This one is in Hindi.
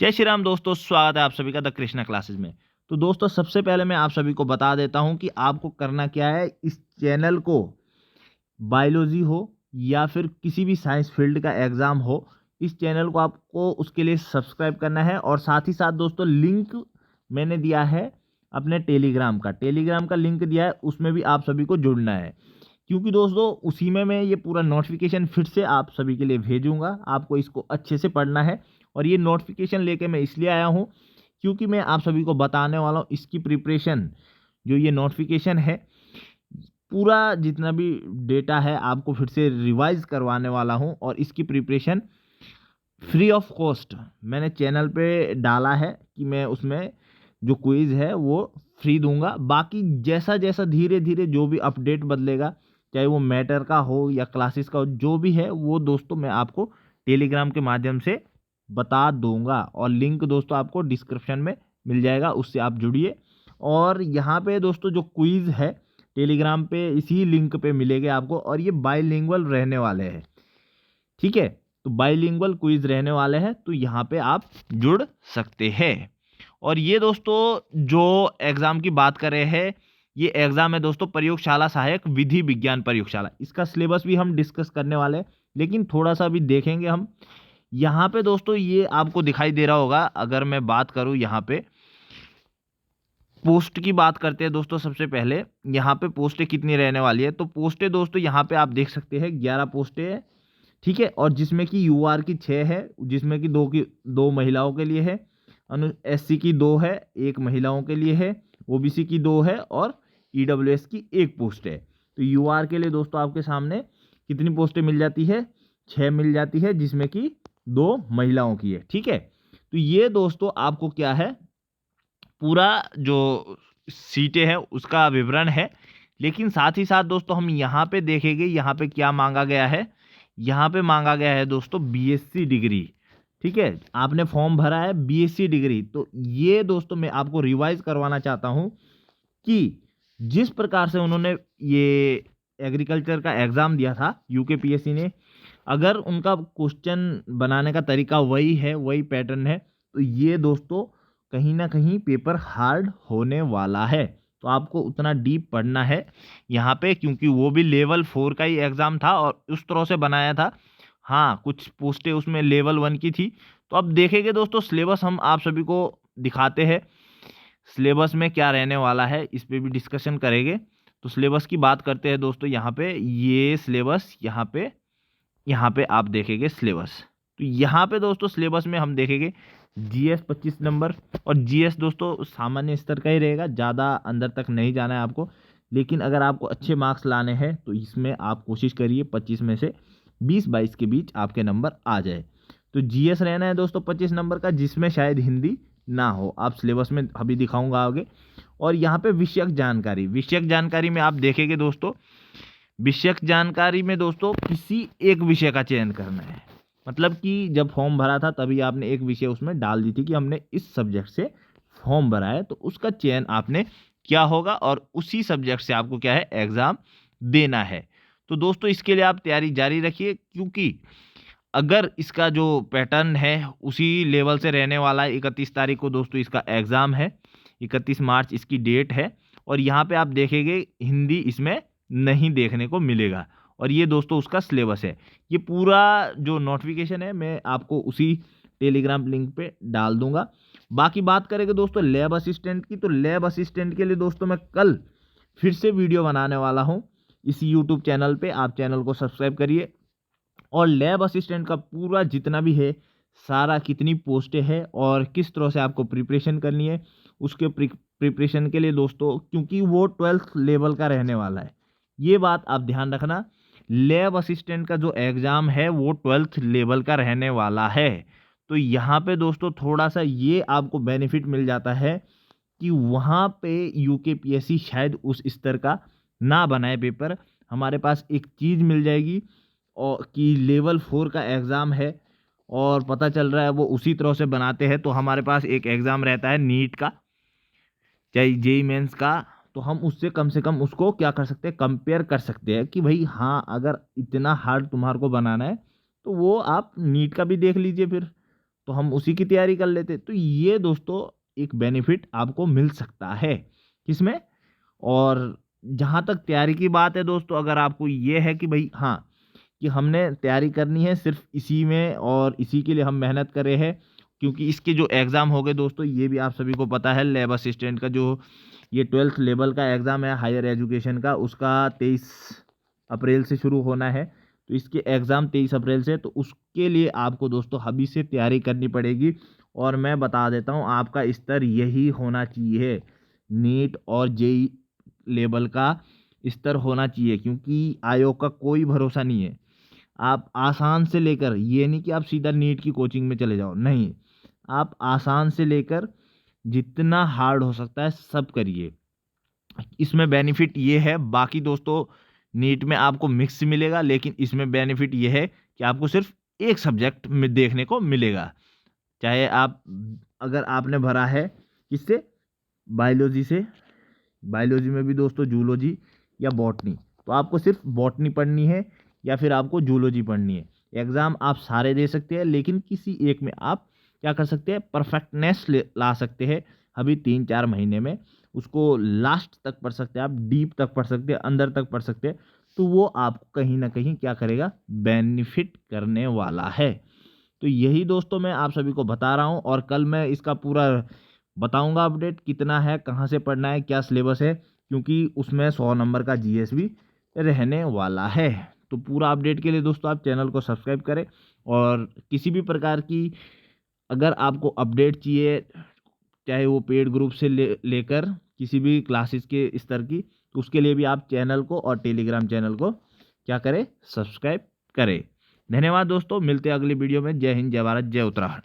जय श्री राम दोस्तों, स्वागत है आप सभी का द कृष्णा क्लासेस में। तो दोस्तों, सबसे पहले मैं आप सभी को बता देता हूं कि आपको करना क्या है। इस चैनल को बायोलॉजी हो या फिर किसी भी साइंस फील्ड का एग्जाम हो, इस चैनल को आपको उसके लिए सब्सक्राइब करना है। और साथ ही साथ दोस्तों, लिंक मैंने दिया है अपने टेलीग्राम का लिंक दिया है, उसमें भी आप सभी को जुड़ना है। क्योंकि दोस्तों उसी में मैं ये पूरा नोटिफिकेशन फिर से आप सभी के लिए भेजूंगा। आपको इसको अच्छे से पढ़ना है। और ये नोटिफिकेशन लेके मैं इसलिए आया हूँ क्योंकि मैं आप सभी को बताने वाला हूँ इसकी प्रिपरेशन। जो ये नोटिफिकेशन है, पूरा जितना भी डेटा है आपको फिर से रिवाइज करवाने वाला हूँ। और इसकी प्रिपरेशन फ्री ऑफ कॉस्ट मैंने चैनल पे डाला है कि मैं उसमें जो क्विज है वो फ्री दूंगा। बाकी जैसा जैसा धीरे धीरे जो भी अपडेट बदलेगा, चाहे वो मैटर का हो या क्लासेस का हो, जो भी है वो दोस्तों मैं आपको टेलीग्राम के माध्यम से बता दूंगा। और लिंक दोस्तों आपको डिस्क्रिप्शन में मिल जाएगा, उससे आप जुड़िए। और यहाँ पे दोस्तों जो क्विज है टेलीग्राम पे इसी लिंक पे मिलेंगे आपको, और ये बाइलिंगुअल रहने वाले हैं। ठीक है, तो बाइलिंगुअल क्विज रहने वाले हैं, तो यहाँ पे आप जुड़ सकते हैं। और ये दोस्तों जो एग्जाम की बात कर रहे हैं, ये एग्जाम है दोस्तों प्रयोगशाला सहायक विधि विज्ञान प्रयोगशाला। इसका सिलेबस भी हम डिस्कस करने वाले हैं, लेकिन थोड़ा सा भी देखेंगे हम। यहाँ पे दोस्तों ये आपको दिखाई दे रहा होगा, अगर मैं बात करूँ यहाँ पे पोस्ट की बात करते हैं दोस्तों। सबसे पहले यहाँ पे पोस्टें कितनी रहने वाली है, तो पोस्टें दोस्तों यहाँ पे आप देख सकते हैं 11 पोस्टें हैं। ठीक है, और जिसमें कि यूआर की 6 है, जिसमें कि दो महिलाओं के लिए है, एससी की 2 है, एक महिलाओं के लिए है, ओबीसी की 2 है, और ईडब्ल्यूएस की 1 पोस्ट है। तो यूआर के लिए दोस्तों आपके सामने कितनी पोस्टें मिल जाती है, 6 मिल जाती है, जिसमें कि 2 महिलाओं की है। ठीक है, तो ये दोस्तों आपको क्या है, पूरा जो सीटें हैं उसका विवरण है। लेकिन साथ ही साथ दोस्तों हम यहाँ पे देखेंगे, यहाँ पे क्या मांगा गया है। यहाँ पे मांगा गया है दोस्तों बीएससी डिग्री। ठीक है, आपने फॉर्म भरा है बीएससी डिग्री। तो ये दोस्तों मैं आपको रिवाइज करवाना चाहता हूँ कि जिस प्रकार से उन्होंने ये एग्रीकल्चर का एग्जाम दिया था यूकेपीएससी ने, अगर उनका क्वेश्चन बनाने का तरीका वही है, वही पैटर्न है, तो ये दोस्तों कहीं ना कहीं पेपर हार्ड होने वाला है। तो आपको उतना डीप पढ़ना है यहाँ पे, क्योंकि वो भी लेवल 4 का ही एग्ज़ाम था और उस तरह से बनाया था। हाँ, कुछ पोस्टें उसमें लेवल 1 की थी। तो अब देखेंगे दोस्तों, सिलेबस हम आप सभी को दिखाते हैं। सिलेबस में क्या रहने वाला है इस पे भी डिस्कशन करेंगे। तो सिलेबस की बात करते हैं दोस्तों। यहाँ पे ये सिलेबस, यहाँ पे आप देखेंगे सिलेबस। तो यहाँ पे दोस्तों सिलेबस में हम देखेंगे जीएस 25 नंबर। और जीएस दोस्तों सामान्य स्तर का ही रहेगा, ज़्यादा अंदर तक नहीं जाना है आपको। लेकिन अगर आपको अच्छे मार्क्स लाने हैं तो इसमें आप कोशिश करिए 25 में से 20-22 के बीच आपके नंबर आ जाए। तो जीएस रहना है दोस्तों 25 नंबर का, जिसमें शायद हिंदी ना हो। आप सिलेबस में अभी दिखाऊंगा आगे। और यहाँ पे विषयक जानकारी में आप देखेंगे दोस्तों, विषयक जानकारी में दोस्तों किसी एक विषय का चयन करना है। मतलब कि जब फॉर्म भरा था तभी आपने एक विषय उसमें डाल दी थी कि हमने इस सब्जेक्ट से फॉर्म भरा है, तो उसका चयन आपने क्या होगा और उसी सब्जेक्ट से आपको क्या है एग्जाम देना है। तो दोस्तों इसके लिए आप तैयारी जारी रखिए, क्योंकि अगर इसका जो पैटर्न है उसी लेवल से रहने वाला है। 31 तारीख को दोस्तों इसका एग्ज़ाम है, 31 मार्च इसकी डेट है। और यहाँ पे आप देखेंगे हिंदी इसमें नहीं देखने को मिलेगा। और ये दोस्तों उसका सिलेबस है। ये पूरा जो नोटिफिकेशन है मैं आपको उसी टेलीग्राम लिंक पे डाल दूंगा। बाकी बात करेंगे दोस्तों लैब असिस्टेंट की, तो लैब असिस्टेंट के लिए दोस्तों मैं कल फिर से वीडियो बनाने वाला हूँ इसी यूट्यूब चैनल पे। आप चैनल को सब्सक्राइब करिए। और लैब असिस्टेंट का पूरा जितना भी है, सारा कितनी पोस्टें हैं और किस तरह से आपको प्रिपरेशन करनी है, उसके प्रिपरेशन के लिए दोस्तों, क्योंकि वो 12th लेवल का रहने वाला है, ये बात आप ध्यान रखना। लैब असिस्टेंट का जो एग्ज़ाम है वो 12th लेवल का रहने वाला है। तो यहाँ पे दोस्तों थोड़ा सा ये आपको बेनिफिट मिल जाता है कि वहाँ पे यूकेपीएससी शायद उस स्तर का ना बनाए पेपर। हमारे पास एक चीज़ मिल जाएगी और कि लेवल 4 का एग्ज़ाम है और पता चल रहा है वो उसी तरह से बनाते हैं। तो हमारे पास एक एग्ज़ाम रहता है नीट का, चाहे जेई मेंस का, तो हम उससे कम से कम उसको क्या कर सकते हैं, कंपेयर कर सकते हैं कि भाई हाँ, अगर इतना हार्ड तुम्हारे को बनाना है तो वो आप नीट का भी देख लीजिए फिर। तो हम उसी की तैयारी कर लेते। तो ये दोस्तों एक बेनिफिट आपको मिल सकता है किसमें। और जहाँ तक तैयारी की बात है दोस्तों, अगर आपको ये है कि भाई हाँ, कि हमने तैयारी करनी है सिर्फ इसी में और इसी के लिए हम मेहनत कर रहे हैं, क्योंकि इसके जो एग्ज़ाम हो गए दोस्तों, ये भी आप सभी को पता है, लैब असिस्टेंट का जो ये 12th लेवल का एग्ज़ाम है हायर एजुकेशन का, उसका 23 अप्रैल से शुरू होना है। तो इसके एग्ज़ाम 23 अप्रैल से, तो उसके लिए आपको दोस्तों अभी से तैयारी करनी पड़ेगी। और मैं बता देता हूँ, आपका स्तर यही होना चाहिए, नीट और जेई लेवल का स्तर होना चाहिए, क्योंकि आयोग का कोई भरोसा नहीं है। आप आसान से लेकर, ये नहीं कि आप सीधा नीट की कोचिंग में चले जाओ, नहीं, आप आसान से लेकर जितना हार्ड हो सकता है सब करिए। इसमें बेनिफिट ये है, बाकी दोस्तों नीट में आपको मिक्स मिलेगा, लेकिन इसमें बेनिफिट ये है कि आपको सिर्फ एक सब्जेक्ट में देखने को मिलेगा। चाहे आप, अगर आपने भरा है किससे, बायोलॉजी से, बायोलॉजी में भी दोस्तों जूलॉजी या बॉटनी, तो आपको सिर्फ बॉटनी पढ़नी है या फिर आपको जूलॉजी पढ़नी है। एग्ज़ाम आप सारे दे सकते हैं, लेकिन किसी एक में आप क्या कर सकते हैं, परफेक्टनेस ला सकते हैं। अभी 3-4 महीने में उसको लास्ट तक पढ़ सकते हैं, आप डीप तक पढ़ सकते हैं, अंदर तक पढ़ सकते हैं। तो वो आपको कहीं ना कहीं क्या करेगा, बेनिफिट करने वाला है। तो यही दोस्तों मैं आप सभी को बता रहा हूँ, और कल मैं इसका पूरा बताऊंगा अपडेट, कितना है, कहाँ से पढ़ना है, क्या सिलेबस है, क्योंकि उसमें 100 नंबर का जीएस भी रहने वाला है। तो पूरा अपडेट के लिए दोस्तों आप चैनल को सब्सक्राइब करें, और किसी भी प्रकार की अगर आपको अपडेट चाहिए, चाहे वो पेड ग्रुप से लेकर किसी भी क्लासेस के स्तर की, तो उसके लिए भी आप चैनल को और टेलीग्राम चैनल को क्या करें, सब्सक्राइब करें। धन्यवाद दोस्तों, मिलते हैं अगली वीडियो में। जय हिंद, जय भारत, जय उत्तराखंड।